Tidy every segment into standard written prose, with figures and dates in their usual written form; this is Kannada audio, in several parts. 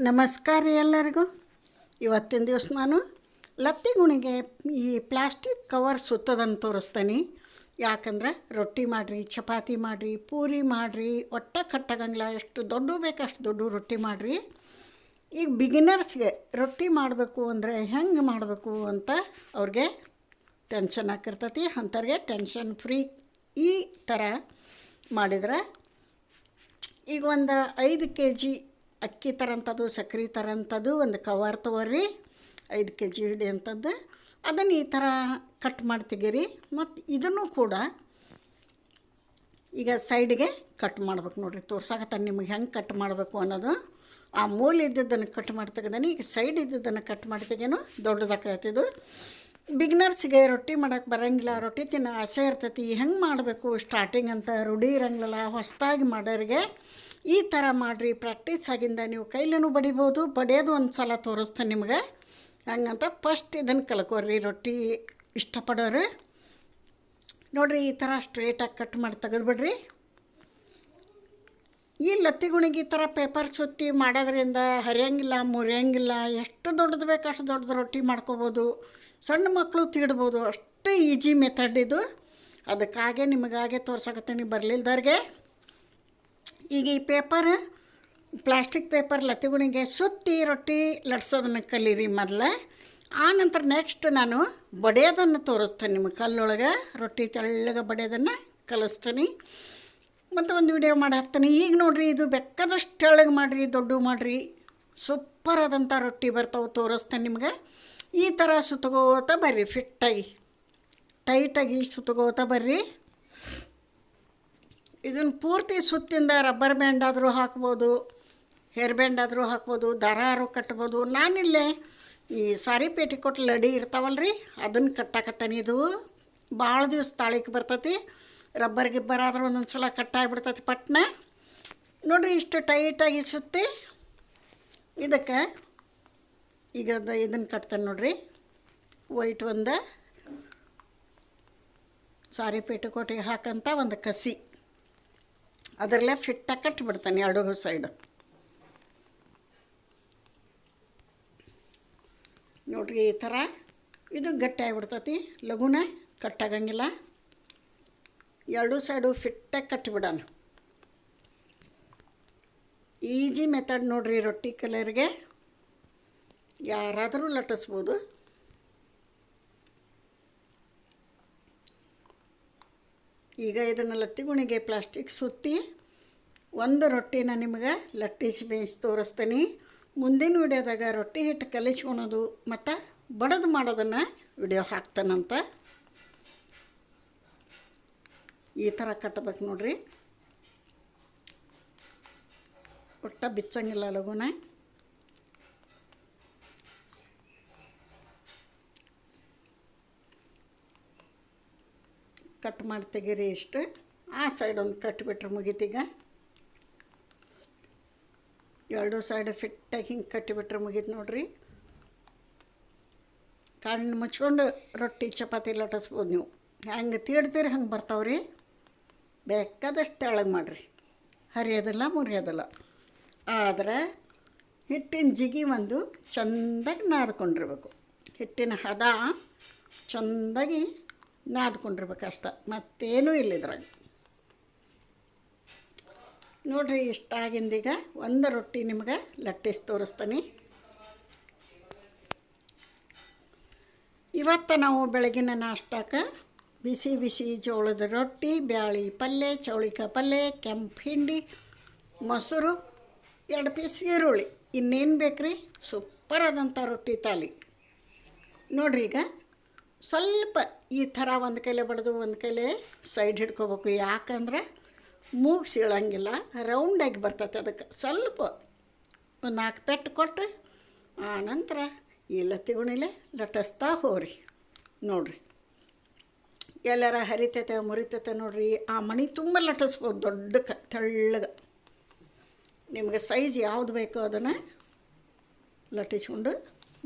ನಮಸ್ಕಾರ ರೀ ಎಲ್ಲರಿಗೂ. ಇವತ್ತಿನ ದಿವಸ ನಾನು ಲತ್ತಿಗುಣಿಗೆ ಈ ಪ್ಲಾಸ್ಟಿಕ್ ಕವರ್ ಸುತ್ತೋದನ್ನು ತೋರಿಸ್ತೀನಿ. ಯಾಕಂದ್ರೆ ರೊಟ್ಟಿ ಮಾಡಿರಿ, ಚಪಾತಿ ಮಾಡಿರಿ, ಪೂರಿ ಮಾಡಿರಿ, ಒಟ್ಟ ಕಟ್ಟಾಗಂಗಿಲ್ಲ. ಎಷ್ಟು ದೊಡ್ಡ ಬೇಕು ಅಷ್ಟು ದೊಡ್ಡ ರೊಟ್ಟಿ ಮಾಡಿರಿ. ಈಗ ಬಿಗಿನರ್ಸ್ಗೆ ರೊಟ್ಟಿ ಮಾಡಬೇಕು ಅಂದರೆ ಹೆಂಗೆ ಮಾಡಬೇಕು ಅಂತ ಅವ್ರಿಗೆ ಟೆನ್ಷನ್ ಆಗಿರ್ತೈತಿ. ಅಂಥವ್ರಿಗೆ ಟೆನ್ಷನ್ ಫ್ರೀ ಈ ಥರ ಮಾಡಿದ್ರೆ, ಈಗ ಒಂದು 5 kg ಅಕ್ಕಿ ತರಂಥದ್ದು, ಸಕ್ರೆ ತರಂಥದ್ದು ಒಂದು ಕವರ್ ತೊಗೊರ್ರಿ. 5 kg ಹಿಡಿಯಂಥದ್ದು ಅದನ್ನು ಈ ಥರ ಕಟ್ ಮಾಡಿ ತೆಗೀರಿ. ಮತ್ತು ಇದನ್ನು ಕೂಡ ಈಗ ಸೈಡ್ಗೆ ಕಟ್ ಮಾಡ್ಬೇಕು. ನೋಡಿರಿ, ತೋರ್ಸಾಕತ್ತಾನೆ ನಿಮಗೆ ಹೆಂಗೆ ಕಟ್ ಮಾಡಬೇಕು ಅನ್ನೋದು. ಆ ಮೂಲೆ ಇದ್ದದ್ದನ್ನು ಕಟ್ ಮಾಡಿ ತೆಗೆದಾನೆ. ಈಗ ಸೈಡ್ ಇದ್ದದ್ದನ್ನು ಕಟ್ ಮಾಡಿ ತೆಗೇನು ದೊಡ್ಡದಾಕೈತಿದು. ಬಿಗ್ನರ್ಸ್ಗೆ ರೊಟ್ಟಿ ಮಾಡೋಕ್ಕೆ ಬರೋಂಗಿಲ್ಲ, ರೊಟ್ಟಿ ತಿನ್ನೋ ಆಸೆ ಇರ್ತೈತಿ, ಹೆಂಗೆ ಮಾಡಬೇಕು ಸ್ಟಾರ್ಟಿಂಗ್ ಅಂತ ರೂಢಿ ಇರೋಂಗಿಲ್ಲ. ಹೊಸದಾಗಿ ಮಾಡೋರಿಗೆ ಈ ಥರ ಮಾಡಿರಿ. ಪ್ರಾಕ್ಟೀಸ್ ಆಗಿಂದ ನೀವು ಕೈಲೂ ಬಡಿಬೋದು. ಬಡಿಯೋದು ಒಂದು ಸಲ ತೋರಿಸ್ತಾನೆ ನಿಮ್ಗೆ. ಹಂಗಂತ ಫಸ್ಟ್ ಇದನ್ನು ಕಲ್ಕೋರಿ. ರೊಟ್ಟಿ ಇಷ್ಟಪಡೋರು ನೋಡಿರಿ, ಈ ಥರ ಸ್ಟ್ರೇಟಾಗಿ ಕಟ್ ಮಾಡಿ ತೆಗೆದುಬಿಡ್ರಿ. ಈ ಲತ್ತಿಗುಣಿಗೆ ಈ ಥರ ಪೇಪರ್ ಸುತ್ತಿ ಮಾಡೋದ್ರಿಂದ ಹರಿಯಂಗಿಲ್ಲ, ಮುರಿಯಂಗಿಲ್ಲ. ಎಷ್ಟು ದೊಡ್ಡದು ಬೇಕು ಅಷ್ಟು ದೊಡ್ಡದು ರೊಟ್ಟಿ ಮಾಡ್ಕೋಬೋದು. ಸಣ್ಣ ಮಕ್ಕಳು ತೀಡ್ಬೋದು. ಅಷ್ಟು ಈಜಿ ಮೆಥಡ್ ಇದು. ಅದಕ್ಕಾಗೆ ನಿಮಗಾಗೆ ತೋರ್ಸಕತ್ತೀನಿ ಬರಲಿಲ್ದವ್ರಿಗೆ. ಈಗ ಈ ಪೇಪರ್, ಪ್ಲಾಸ್ಟಿಕ್ ಪೇಪರ್ ಲತ್ತಿಗುಣಿಗೆ ಸುತ್ತಿ ರೊಟ್ಟಿ ಲಟ್ಸೋದನ್ನು ಕಲೀರಿ ಮೊದಲು. ಆನಂತರ ನೆಕ್ಸ್ಟ್ ನಾನು ಬಡಿಯೋದನ್ನು ತೋರಿಸ್ತೇನೆ ನಿಮಗೆ. ಕಲ್ಲೊಳಗೆ ರೊಟ್ಟಿ ತೆಳ್ಳಗೆ ಬಡಿಯೋದನ್ನು ಕಲಿಸ್ತೀನಿ. ಮತ್ತು ಒಂದು ವಿಡಿಯೋ ಮಾಡಿ ಹಾಕ್ತೀನಿ. ಈಗ ನೋಡಿರಿ, ಇದು ಬೇಕಾದಷ್ಟು ತೆಳ್ಳಗೆ ಮಾಡಿರಿ, ದೊಡ್ಡ ಮಾಡಿರಿ, ಸೂಪರ್ ಆದಂಥ ರೊಟ್ಟಿ ಬರ್ತಾವೆ. ತೋರಿಸ್ತೇನೆ ನಿಮ್ಗೆ. ಈ ಥರ ಸುತ್ತಗೋತ ಬರ್ರಿ, ಫಿಟ್ಟಾಗಿ ಟೈಟಾಗಿ ಸುತ್ತಗೋತ ಬರ್ರಿ. ಇದನ್ನು ಪೂರ್ತಿ ಸುತ್ತಿಂದ ರಬ್ಬರ್ ಬ್ಯಾಂಡ್ ಆದರೂ ಹಾಕ್ಬೋದು, ಹೇರ್ ಬ್ಯಾಂಡ್ ಆದರೂ ಹಾಕ್ಬೋದು, ದಾರ ಕಟ್ಬೋದು. ನಾನಿಲ್ಲೇ ಈ ಸಾರಿ ಪೇಟಿಕೋಟ್ ಲಡಿ ಇರ್ತಾವಲ್ಲ ರೀ, ಅದನ್ನು ಕಟ್ಟಾಕತ್ತಾನೆ. ಇದು ಭಾಳ ದಿವಸ ತಾಳಿಕೆ ಬರ್ತೈತಿ. ರಬ್ಬರ್ ಗಿಬ್ಬರ್ ಆದ್ರೆ ಒಂದೊಂದು ಸಲ ಕಟ್ಟಾಗಿಬಿಡ್ತೈತಿ ಪಟ್ನ. ನೋಡಿರಿ, ಇಷ್ಟು ಟೈಟಾಗಿ ಸುತ್ತಿ ಇದಕ್ಕೆ ಈಗ ಇದನ್ನು ಕಟ್ತಾನೆ ನೋಡಿರಿ. ವೈಟ್ ಒಂದು ಸಾರಿ ಪೇಟಿಕೋಟಿಗೆ ಹಾಕಂತ ಒಂದು ಕಸಿ, ಅದರಲ್ಲೇ ಫಿಟ್ಟಾಗಿ ಕಟ್ಟಿಬಿಡ್ತಾನೆ ಎರಡು ಸೈಡು. ನೋಡಿರಿ, ಈ ಥರ ಇದು ಗಟ್ಟಿ ಆಗಿಬಿಡ್ತೈತಿ, ಲಘುನ ಕಟ್ಟಾಗಂಗಿಲ್ಲ. ಎರಡೂ ಸೈಡು ಫಿಟ್ಟಾಗಿ ಕಟ್ಟಿಬಿಡೋಣ. ಈಜಿ ಮೆಥಡ್ ನೋಡಿರಿ. ರೊಟ್ಟಿ ಕಲರ್ಗೆ ಯಾರಾದರೂ ಲಟ್ಟಿಸ್ಬೋದು. ಈಗ ಇದನ್ನು ಲತ್ತಿಗುಣಿಗೆ ಪ್ಲಾಸ್ಟಿಕ್ ಸುತ್ತಿ ಒಂದು ರೊಟ್ಟಿನ ನಿಮಗೆ ಲಟ್ಟಿಸಿ ಬೇಯಿಸಿ ತೋರಿಸ್ತೀನಿ. ಮುಂದಿನ ವಿಡಿಯೋದಾಗ ರೊಟ್ಟಿ ಹಿಟ್ಟು ಕಲಿಸ್ಕೊಳೋದು ಮತ್ತು ಬಡದು ಮಾಡೋದನ್ನು ವಿಡಿಯೋ ಹಾಕ್ತಾನಂತ. ಈ ಥರ ಕಟ್ಟಬೇಕು ನೋಡಿರಿ. ಒಟ್ಟ ಬಿಚ್ಚಂಗಿಲ್ಲ ಲಘುನ. ಕಟ್ ಮಾಡಿ ತೆಗೀರಿ. ಇಷ್ಟು ಆ ಸೈಡ್ ಒಂದು ಕಟ್ಟಿಬಿಟ್ರೆ ಮುಗೀತೀಗ. ಎರಡೂ ಸೈಡ್ ಫಿಟ್ಟಾಗಿ ಹಿಂಗೆ ಕಟ್ಟಿಬಿಟ್ರೆ ಮುಗೀತು ನೋಡಿರಿ. ಕಣ್ಣು ಮುಚ್ಕೊಂಡು ರೊಟ್ಟಿ ಚಪಾತಿ ಲಟ್ಟಿಸ್ಬೋದು ನೀವು. ಹೆಂಗೆ ತೀಡ್ತೀರಿ ಹಂಗೆ ಬರ್ತಾವ್ರಿ. ಬೇಕಾದಷ್ಟು ತೆಳ್ಳಗೆ ಮಾಡಿರಿ, ಹರಿಯೋದಿಲ್ಲ ಮುರಿಯೋದಿಲ್ಲ. ಆದರೆ ಹಿಟ್ಟಿನ ಜಿಗಿ ಒಂದು ಚೆಂದಾಗಿ ನಾದ್ಕೊಂಡಿರ್ಬೇಕು. ಹಿಟ್ಟಿನ ಹದ ಚೆಂದಾಗಿ ನಾದ್ಕೊಂಡಿರ್ಬೇಕು ಅಷ್ಟ, ಮತ್ತೇನೂ ಇಲ್ಲ ಇದ್ರಾಗ. ನೋಡಿರಿ, ಇಷ್ಟಾಗಿಂದೀಗ ಒಂದು ರೊಟ್ಟಿ ನಿಮ್ಗೆ ಲಟ್ಟಿಸಿ ತೋರಿಸ್ತೀನಿ. ಇವತ್ತು ನಾವು ಬೆಳಗಿನ ನಾಷ್ಟಕ್ಕೆ ಬಿಸಿ ಬಿಸಿ ಜೋಳದ ರೊಟ್ಟಿ, ಬ್ಯಾಳಿ ಪಲ್ಯ, ಚೌಳಿಕಾಯಿ ಪಲ್ಯ, ಕೆಂಪು ಹಿಂಡಿ, ಮೊಸರು, 2 ಪೀಸ್ ಈರುಳ್ಳಿ, ಇನ್ನೇನು ಬೇಕ್ರಿ, ಸೂಪರ್ ಆದಂಥ ರೊಟ್ಟಿ ತಾಲಿ. ನೋಡಿರಿ, ಈಗ ಸ್ವಲ್ಪ ಈ ಥರ ಒಂದು ಕೈಲೇ ಬಡ್ದು ಒಂದು ಕೈಲೇ ಸೈಡ್ ಹಿಡ್ಕೋಬೇಕು. ಯಾಕಂದ್ರೆ ಮೂಗು ಸೀಳಂಗಿಲ್ಲ, ರೌಂಡಾಗಿ ಬರ್ತೈತೆ. ಅದಕ್ಕೆ ಸ್ವಲ್ಪ ಒಂದು 4 ಪೆಟ್ಟು ಕೊಟ್ಟು ಆನಂತರ ಈ ಲತ್ತಿಗುಣಿಲೆ ಲಟ್ಟಿಸ್ತಾ ಹೋಗ್ರಿ. ನೋಡಿರಿ, ಎಲ್ಲರ ಹರಿತೈತೆ ಮುರಿತೈತೆ ನೋಡಿರಿ. ಆ ಮಣಿ ತುಂಬ ಲಟ್ಟಿಸ್ಬೋದು, ದೊಡ್ಡ ತೆಳ್ಳಗೆ. ನಿಮಗೆ ಸೈಜ್ ಯಾವುದು ಬೇಕೋ ಅದನ್ನು ಲಟ್ಟಿಸ್ಕೊಂಡು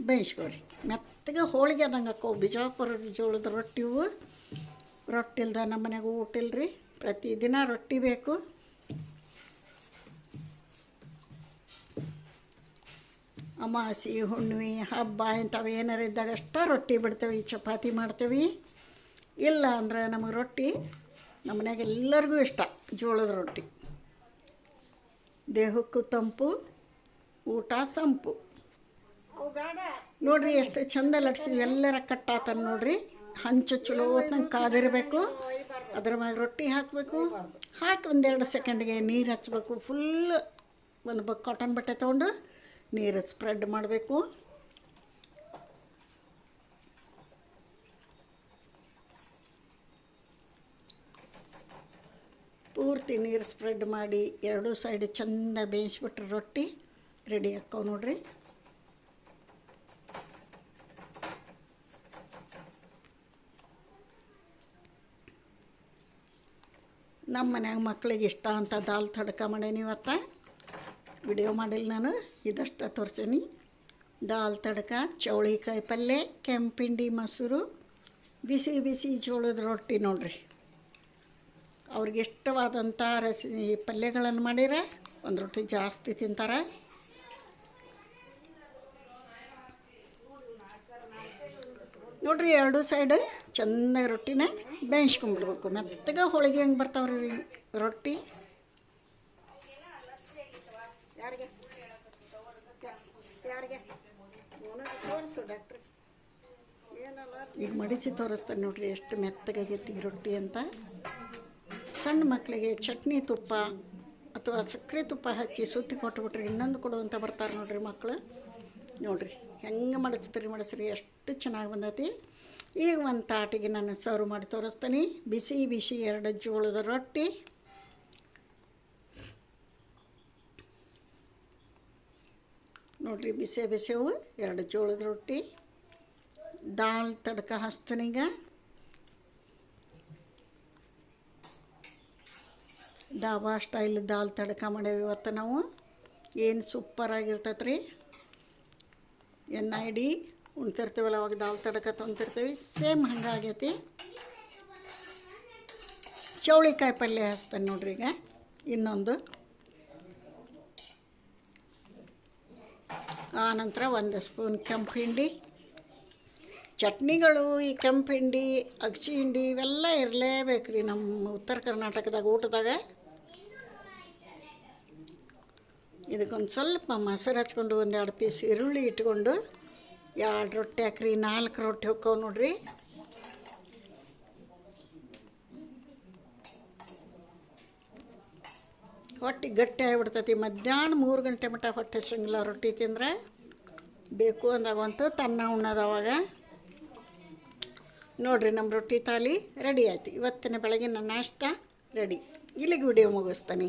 ಬೇಯಿಸ್ಕೊಳ್ರಿ. ಮೆತ್ತಗೆ ಹೋಳಿಗೆ ಆದಂಗೆ ಹಾಕೋ ಬಿಜಾಪುರ ಜೋಳದ ರೊಟ್ಟಿವು. ರೊಟ್ಟಿ ಇಲ್ದ ನಮ್ಮ ಮನೆಗೂ ಊಟ ಇಲ್ರಿ, ಪ್ರತಿದಿನ ರೊಟ್ಟಿ ಬೇಕು. ಅಮಾವಾಸ್ಯೆ ಹುಣ್ಣಿಮೆ ಹಬ್ಬ ಇಂಥವು ಏನಾರು ಇದ್ದಾಗ ಅಷ್ಟೇ ರೊಟ್ಟಿ ಬಿಡ್ತೇವೆ, ಚಪಾತಿ ಮಾಡ್ತೇವೆ. ಇಲ್ಲ ಅಂದ್ರೆ ನಮಗೆ ರೊಟ್ಟಿ ನಮ್ಮ ಮನ್ಯಾಗ ಎಲ್ಲರಿಗೂ ಇಷ್ಟ. ಜೋಳದ ರೊಟ್ಟಿ ದೇಹಕ್ಕೂ ತಂಪು, ಊಟ ಸಂಪು. ನೋಡಿರಿ ಎಷ್ಟು ಚಂದ ಲಟ್ಸಿವಿ, ಎಲ್ಲರ ಕಟ್ಟಾತನ ನೋಡಿರಿ. ಹಂಚು ಚಲೋ ಹೊತ್ತಂಗೆ ಕಾದಿರಬೇಕು. ಅದ್ರ ಮ್ಯಾಗ ರೊಟ್ಟಿ ಹಾಕಬೇಕು, ಹಾಕಿ ಒಂದೆರಡು ಸೆಕೆಂಡ್ಗೆ ನೀರು ಹಚ್ಚಬೇಕು. ಫುಲ್ ಒಂದು ಕಾಟನ್ ಬಟ್ಟೆ ತೊಗೊಂಡು ನೀರು ಸ್ಪ್ರೆಡ್ ಮಾಡಬೇಕು. ಪೂರ್ತಿ ನೀರು ಸ್ಪ್ರೆಡ್ ಮಾಡಿ ಎರಡೂ ಸೈಡ್ ಚೆಂದ ಬೇಯಿಸ್ಬಿಟ್ರೆ ರೊಟ್ಟಿ ರೆಡಿ ಹಾಕವು ನೋಡ್ರಿ. ನಮ್ಮ ಮನ್ಯಾಗ ಮಕ್ಳಿಗೆ ಇಷ್ಟ ಅಂತ ದಾಲ್ ತಡ್ಕ ಮಾಡೀನಿ. ಇವತ್ತು ವಿಡಿಯೋ ಮಾಡಿಲ್ಲ ನಾನು, ಇದಷ್ಟು ತೋರ್ಸೀನಿ. ದಾಲ್ ತಡ್ಕ, ಚೌಳಿಕಾಯಿ ಪಲ್ಯ, ಕೆಂಪಿಂಡಿ ಮೊಸರು, ಬಿಸಿ ಬಿಸಿ ಜೋಳದ ರೊಟ್ಟಿ ನೋಡ್ರಿ. ಅವ್ರಿಗೆ ಇಷ್ಟವಾದಂಥ ಪಲ್ಯಗಳನ್ನು ಮಾಡಿದ್ರೆ ಒಂದು ರೊಟ್ಟಿ ಜಾಸ್ತಿ ತಿಂತಾರೆ. ನೋಡ್ರಿ ಎರಡೂ ಸೈಡ್ ಚೆನ್ನಾಗಿ ರೊಟ್ಟಿನ ಬೇಯಿಸ್ಕೊಂಡ್ಬಿಡ್ಬೇಕು. ಮೆತ್ತಗೆ ಹೋಳಿಗೆ ಹೆಂಗೆ ಬರ್ತಾವ್ರಿ ರೊಟ್ಟಿ. ಈಗ ಮಡಿಸಿ ತೋರಿಸ್ತಾನೆ ನೋಡ್ರಿ ಎಷ್ಟು ಮೆತ್ತಗಾಗೈತಿ ರೊಟ್ಟಿ ಅಂತ. ಸಣ್ಣ ಮಕ್ಕಳಿಗೆ ಚಟ್ನಿ ತುಪ್ಪ ಅಥವಾ ಸಕ್ಕರೆ ತುಪ್ಪ ಹಚ್ಚಿ ಸುತ್ತಿ ಕೊಟ್ಬಿಟ್ರಿ ಇನ್ನೊಂದು ಕೊಡುವಂತ ಬರ್ತಾರೆ ನೋಡ್ರಿ ಮಕ್ಕಳು. ನೋಡ್ರಿ ಹೆಂಗೆ ಮಡಿಸ್ರಿ ಎಷ್ಟು ಚೆನ್ನಾಗಿ ಬಂದೈತಿ. ಈಗ ಒಂದು ತಾಟಿಗೆ ನಾನು ಸರ್ವ್ ಮಾಡಿ ತೋರಿಸ್ತೀನಿ. ಬಿಸಿ ಬಿಸಿ 2 ಜೋಳದ ರೊಟ್ಟಿ, ನೋಡ್ರಿ ಬಿಸಿ ಬಿಸಿವು 2 ಜೋಳದ ರೊಟ್ಟಿ. ದಾಲ್ ತಡ್ಕ ಹಚ್ತೀನೀಗ. ಡಾಬಾ ಸ್ಟೈಲ್ ದಾಲ್ ತಡ್ಕ ಮಾಡೇವಿ ಇವತ್ತು ನಾವು. ಏನು ಸೂಪರಾಗಿರ್ತೈತೆ ರೀ. NID ಉಣ್ತಿರ್ತೀವಲ್ಲ ಅವಾಗ ದಾಲ್ ತಡ್ಕ ತೊಂತಿರ್ತೀವಿ, ಸೇಮ್ ಹಂಗಾಗೈತಿ. ಚೌಳಿಕಾಯಿ ಪಲ್ಯ ಹಚ್ತಾನೆ ನೋಡ್ರಿ ಈಗ ಇನ್ನೊಂದು. ಆನಂತರ 1 ಸ್ಪೂನ್ ಕೆಂಪು ಹಿಂಡಿ. ಚಟ್ನಿಗಳು ಈ ಕೆಂಪು ಹಿಂಡಿ, ಅಗಸಿ ಹಿಂಡಿ ಇವೆಲ್ಲ ಇರಲೇಬೇಕು ರೀ ನಮ್ಮ ಉತ್ತರ ಕರ್ನಾಟಕದಾಗ ಊಟದಾಗ. ಇದಕ್ಕೊಂದು ಸ್ವಲ್ಪ ಮೊಸರು ಹಚ್ಕೊಂಡು 1-2 ಪೀಸ್ ಈರುಳ್ಳಿ ಇಟ್ಕೊಂಡು 2 ರೊಟ್ಟಿ ಹಾಕ್ರಿ. 4 ರೊಟ್ಟಿ ಹೊಕ್ಕವು ನೋಡ್ರಿ. ಹೊಟ್ಟೆ ಗಟ್ಟಿ ಆಗಿಬಿಡ್ತೈತಿ. ಮಧ್ಯಾಹ್ನ 3 ಗಂಟೆ ಮಟ್ಟ ಹೊಟ್ಟೆ ಸಿಂಗಿಲ್ಲ ರೊಟ್ಟಿ ತಿಂದರೆ. ಬೇಕು ಅಂದಾಗಂತೂ ತನ್ನ ಉಣ್ಣೋದವಾಗ. ನೋಡಿರಿ ನಮ್ಮ ರೊಟ್ಟಿ ತಾಲಿ ರೆಡಿ ಆಯ್ತು. ಇವತ್ತಿನ ಬೆಳಗಿನ ನಾಷ್ಟ ರೆಡಿ. ಇಲ್ಲಿಗೆ ವಿಡಿಯೋ ಮುಗಿಸ್ತಾನೆ.